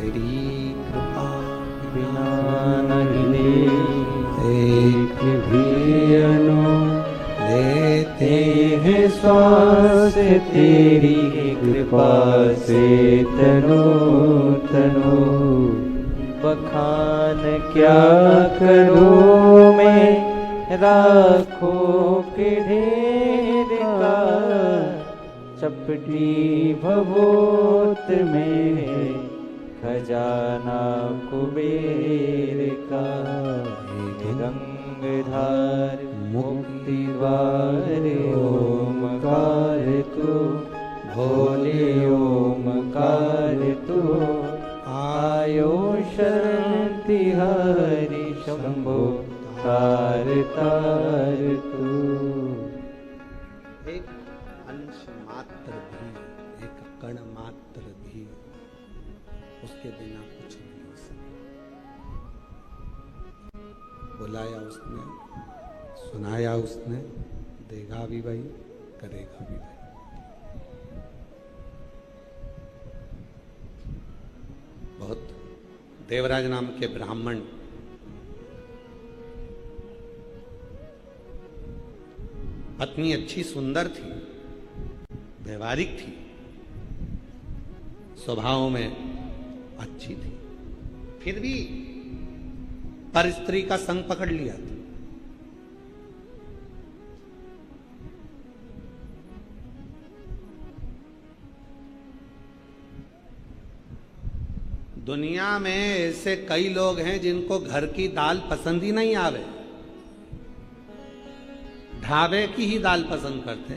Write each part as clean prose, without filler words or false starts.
तेरी कृपा बिना नहीं एक भी अनु लेते हैं श्वास तेरी कृपा से तनु तनु। बखान क्या करूं मैं राखों के ढेर का, चपटी भभूत में खजाना कुबेर का। गंगधार मुक्ति द्वार ओमकार तू, भोले ओमकार तू। आयो शरण तिहारी शंभो तार तार तू। एक अंश मात्र भी, एक कण मात्र भी उसके बिना कुछ नहीं हो सकता। बुलाया उसने, सुनाया उसने, देगा भी भाई, करेगा भी भाई। बहुत देवराज नाम के ब्राह्मण पत्नी अच्छी सुंदर थी, व्यवहारिक थी, स्वभाव में अच्छी थी, फिर भी पर स्त्री का संग पकड़ लिया था। दुनिया में ऐसे कई लोग हैं जिनको घर की दाल पसंद ही नहीं आवे, ढाबे की ही दाल पसंद करते।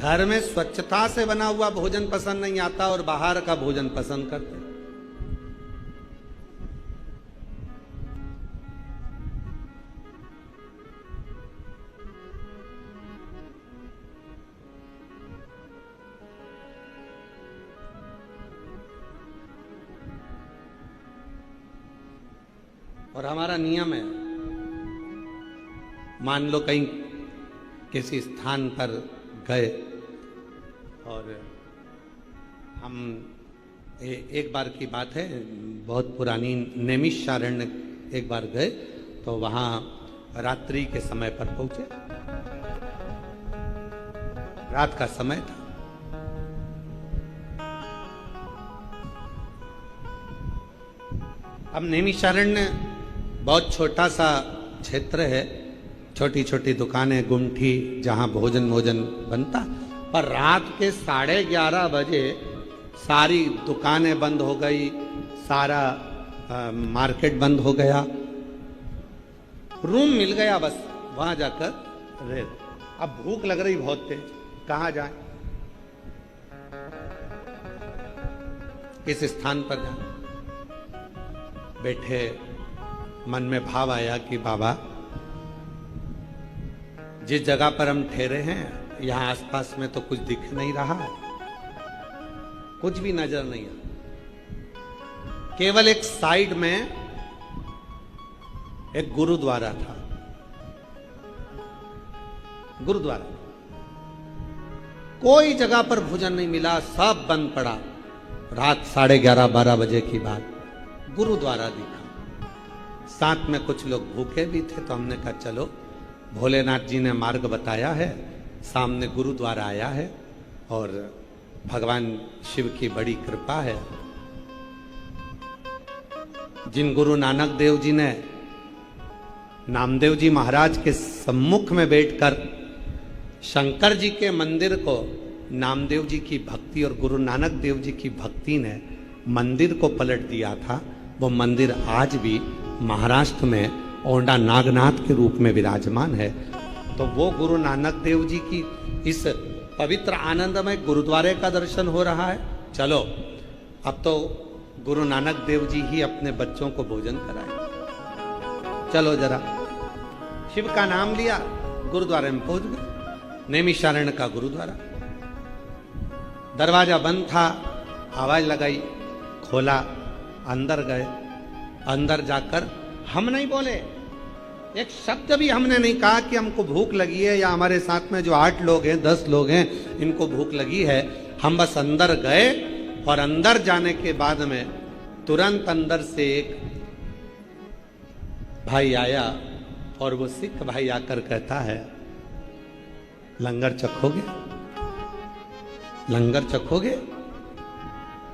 घर में स्वच्छता से बना हुआ भोजन पसंद नहीं आता और बाहर का भोजन पसंद करते। और हमारा नियम है, मान लो कहीं किसी स्थान पर गए और हम एक बार की बात है, बहुत पुरानी, नैमिषारण्य एक बार गए तो वहां रात्रि के समय पर पहुंचे, रात का समय था। अब नैमिषारण्य बहुत छोटा सा क्षेत्र है, छोटी छोटी दुकानें, गुमठी, जहां भोजन बनता। पर रात के 11:30 बजे सारी दुकानें बंद हो गई, सारा मार्केट बंद हो गया, रूम मिल गया बस वहां जाकर रह। अब भूख लग रही बहुत तेज, कहां जाए, किस स्थान पर जाए। बैठे, मन में भाव आया कि बाबा जिस जगह पर हम ठहरे हैं यहां आसपास में तो कुछ दिख नहीं रहा, कुछ भी नजर नहीं आ। केवल एक साइड में एक गुरुद्वारा था, गुरुद्वारा। कोई जगह पर भोजन नहीं मिला, सब बंद पड़ा। रात 11:30-12 बजे की बात, गुरुद्वारा दिखा। साथ में कुछ लोग भूखे भी थे, तो हमने कहा चलो, भोलेनाथ जी ने मार्ग बताया है, सामने गुरुद्वारा आया है और भगवान शिव की बड़ी कृपा है। जिन गुरु नानक देव जी ने नामदेव जी महाराज के सम्मुख में बैठकर शंकर जी के मंदिर को, नामदेव जी की भक्ति और गुरु नानक देव जी की भक्ति ने मंदिर को पलट दिया था, वो मंदिर आज भी महाराष्ट्र में औंडा नागनाथ के रूप में विराजमान है। तो वो गुरु नानक देव जी की इस पवित्र आनंदमय गुरुद्वारे का दर्शन हो रहा है। चलो अब तो गुरु नानक देव जी ही अपने बच्चों को भोजन कराए, चलो जरा। शिव का नाम लिया, गुरुद्वारे में पहुंच गए, नैमिषारण्य का गुरुद्वारा। दरवाजा बंद था, आवाज लगाई, खोला, अंदर गए। अंदर जाकर हम नहीं बोले, एक शब्द भी हमने नहीं कहा कि हमको भूख लगी है, या हमारे साथ में जो 8 लोग हैं, 10 लोग हैं, इनको भूख लगी है। हम बस अंदर गए और अंदर जाने के बाद में तुरंत अंदर से एक भाई आया और वो सिख भाई आकर कहता है, लंगर चखोगे, लंगर चखोगे।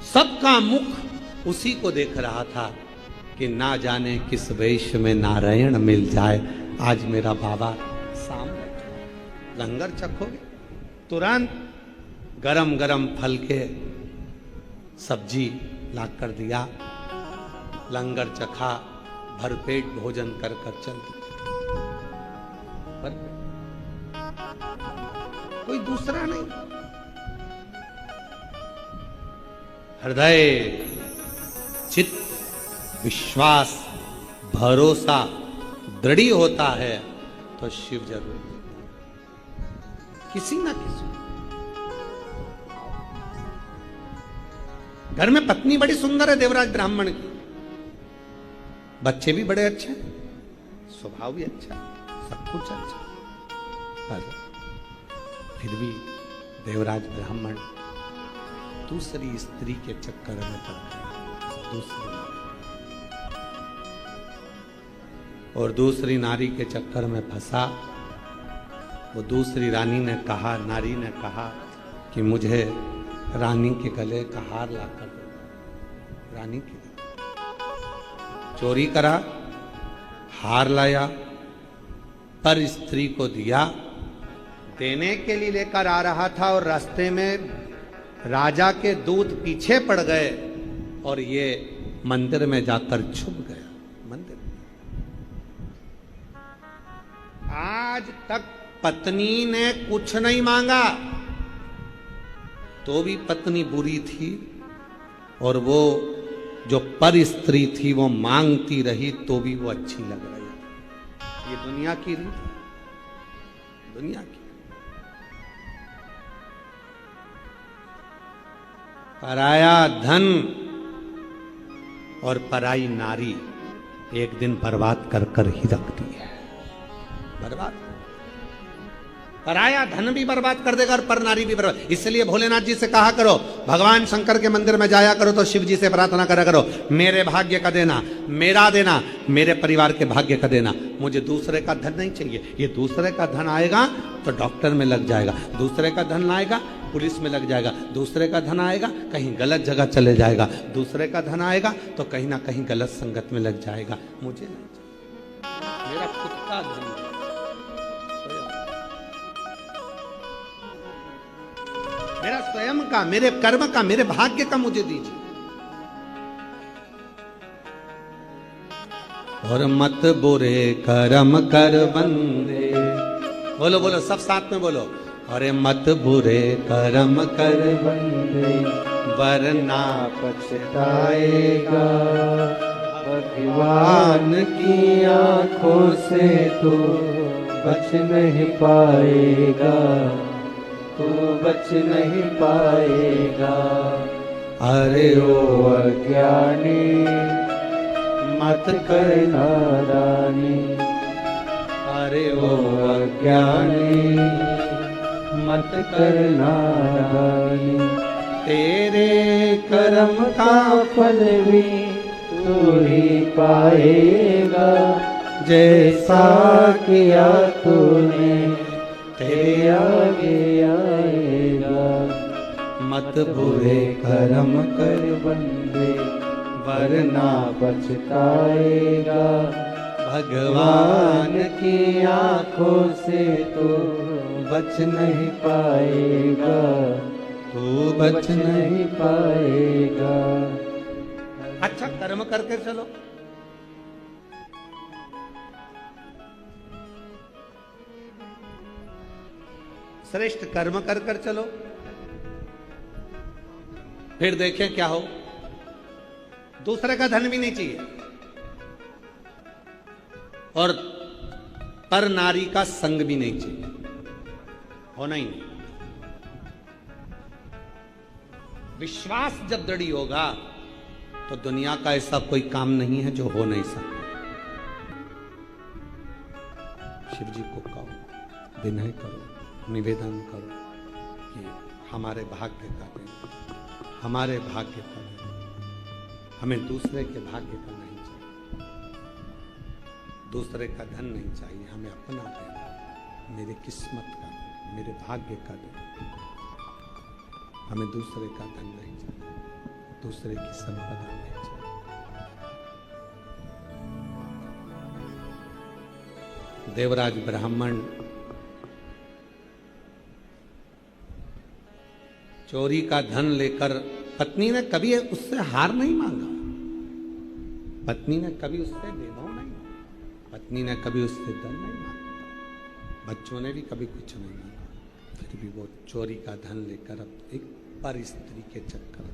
सबका मुख उसी को देख रहा था कि ना जाने किस वेश में नारायण मिल जाए, आज मेरा बाबा सामने, लंगर चखोगे। तुरंत गरम गरम फल के सब्जी लाकर दिया, लंगर चखा, भरपेट भोजन कर कर चल दिया। कोई दूसरा नहीं, हृदय चित्त विश्वास भरोसा दृढ़ होता है तो शिव जरूर किसी ना किसी। घर में पत्नी बड़ी सुंदर है देवराज ब्राह्मण की, बच्चे भी बड़े अच्छे हैं, स्वभाव भी अच्छा है, सब कुछ अच्छा, पर फिर भी देवराज ब्राह्मण दूसरी स्त्री के चक्कर में पड़ गया, दूसरी, और दूसरी नारी के चक्कर में फंसा। वो दूसरी रानी ने कहा, नारी ने कहा कि मुझे रानी के गले का हार लाकर दो। रानी के गले चोरी करा, हार लाया, पर स्त्री को दिया। देने के लिए लेकर आ रहा था और रास्ते में राजा के दूत पीछे पड़ गए और ये मंदिर में जाकर छुप गया। मंदिर आज तक पत्नी ने कुछ नहीं मांगा तो भी पत्नी बुरी थी, और वो जो पर स्त्री थी वो मांगती रही तो भी वो अच्छी लग रही थी। ये दुनिया की रीत, दुनिया की। पराया धन और पराई नारी एक दिन बर्बाद कर कर ही रखती है, बर्बाद। पराया धन भी बर्बाद कर देगा और पर नारी भी बर्बाद। इसलिए भोलेनाथ जी से कहा करो, भगवान शंकर के मंदिर में जाया करो तो शिव जी से प्रार्थना करा करो, मेरे भाग्य का देना, मेरा देना, मेरे परिवार के भाग्य का देना। मुझे दूसरे का धन नहीं चाहिए। ये दूसरे का धन आएगा तो डॉक्टर में लग जाएगा, दूसरे का धन आएगा पुलिस में लग जाएगा, दूसरे का धन आएगा कहीं गलत जगह चले जाएगा, दूसरे का धन आएगा तो कहीं ना कहीं गलत संगत में लग जाएगा। मुझे नहीं चाहिए, मेरा खुद का धन, मेरा स्वयं का, मेरे कर्म का, मेरे भाग्य का मुझे दीजिए। और मत बुरे कर्म कर बंदे, बोलो बोलो सब साथ में बोलो, अरे मत बुरे कर्म कर बंदे वरना पछताएगा, भगवान की आंखों से तो बच नहीं पाएगा, तू बच नहीं पाएगा। अरे ओ अज्ञानी मत कर नादानी, अरे ओ अज्ञानी मत कर नादानी, तेरे कर्म का फल भी तू ही पाएगा, जैसा किया तूने तेरे आगे आएगा। मत बुरे कर्म कर बंदे वरना पछताएगा, भगवान की आंखों से तो बच नहीं पाएगा, तू बच नहीं पाएगा। अच्छा कर्म करके चलो, श्रेष्ठ कर्म कर कर चलो, फिर देखें क्या हो। दूसरे का धन भी नहीं चाहिए और पर नारी का संग भी नहीं चाहिए, होना ही नहीं। विश्वास जब दृढ़ होगा तो दुनिया का ऐसा कोई काम नहीं है जो हो नहीं सकता। शिव जी को कहो, विनय करो, निवेदन करो कि हमारे भाग्य का दें, हमारे भाग्य का दें। हमें दूसरे के भाग्य का नहीं चाहिए, दूसरे का धन नहीं चाहिए, हमें अपना देना, मेरी किस्मत का दें, मेरे भाग्य का दें। हमें दूसरे का धन नहीं चाहिए, दूसरे की संपदा नहीं चाहिए। देवराज ब्राह्मण चोरी का धन लेकर, पत्नी ने कभी उससे हार नहीं मांगा, पत्नी ने कभी उससे भेदभाव नहीं मांगा, पत्नी ने कभी उससे धन नहीं मांगा, बच्चों ने भी कभी कुछ नहीं मांगा। फिर भी वो चोरी का धन लेकर अब एक पर स्त्री के चक्कर,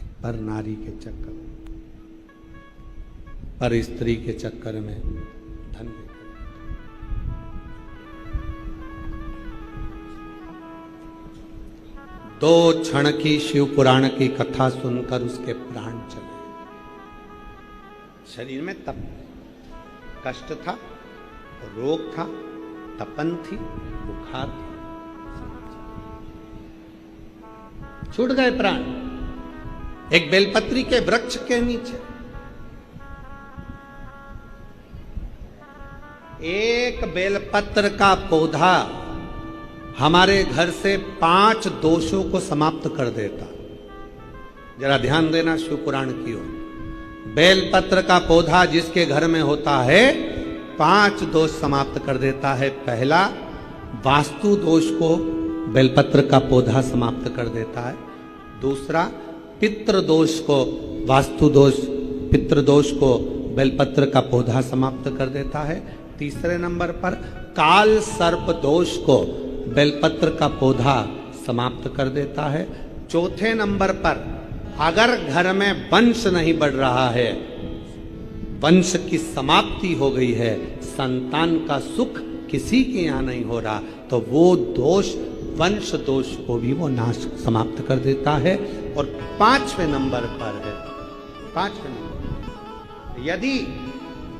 एक पर नारी के चक्कर, पर स्त्री के चक्कर में धन लेकर दो क्षण की शिव पुराण की कथा सुनकर उसके प्राण चले। शरीर में तप, कष्ट था, रोग था, तपन थी, बुखार था, छूट गए प्राण। एक बेलपत्री के वृक्ष के नीचे एक बेलपत्र का पौधा हमारे घर से 5 दोषों को समाप्त कर देता। जरा ध्यान देना शिव पुराण की ओर। बेलपत्र का पौधा जिसके घर में होता है 5 दोष समाप्त कर देता है। पहला, वास्तु दोष को बेलपत्र का पौधा समाप्त कर देता है। दूसरा, पितृ दोष को, वास्तु दोष, पितृ दोष को बेलपत्र का पौधा समाप्त कर देता है। तीसरे नंबर पर काल सर्प दोष को बेलपत्र का पौधा समाप्त कर देता है। चौथे नंबर पर अगर घर में वंश नहीं बढ़ रहा है, वंश की समाप्ति हो गई है, संतान का सुख किसी के यहां नहीं हो रहा, तो वो दोष, वंश दोष को भी वो नाश समाप्त कर देता है। और 5वें नंबर पर है, 5वें नंबर, यदि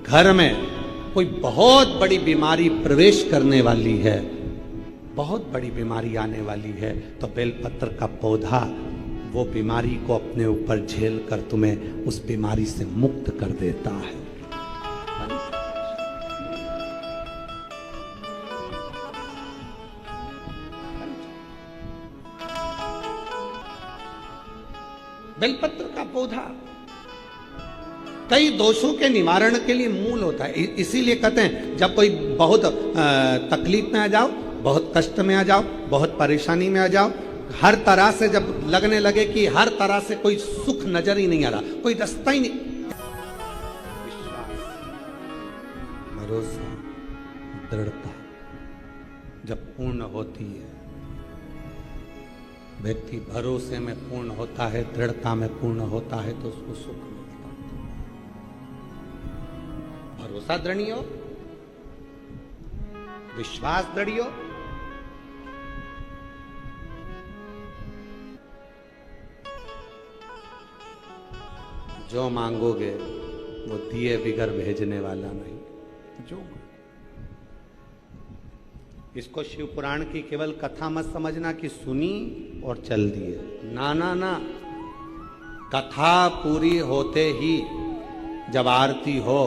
घर में कोई बहुत बड़ी बीमारी प्रवेश करने वाली है, बहुत बड़ी बीमारी आने वाली है, तो बेलपत्र का पौधा वो बीमारी को अपने ऊपर झेल कर तुम्हें उस बीमारी से मुक्त कर देता है। बेलपत्र का पौधा कई दोषों के निवारण के लिए मूल होता है। इसीलिए कहते हैं जब कोई बहुत तकलीफ में आ जाओ, बहुत कष्ट में आ जाओ, बहुत परेशानी में आ जाओ, हर तरह से जब लगने लगे कि हर तरह से कोई सुख नजर ही नहीं आ रहा, कोई रास्ता ही नहीं, विश्वास, भरोसा, दृढ़ता जब पूर्ण होती है, व्यक्ति भरोसे में पूर्ण होता है, दृढ़ता में पूर्ण होता है, तो उसको सुख मिलता है। भरोसा दृढ़ हो, विश्वास दृढ़ हो, जो मांगोगे वो दिए बिगर भेजने वाला नहीं। जो इसको शिव पुराण की केवल कथा मत समझना कि सुनी और चल दिए, ना ना ना, कथा पूरी होते ही जब आरती हो,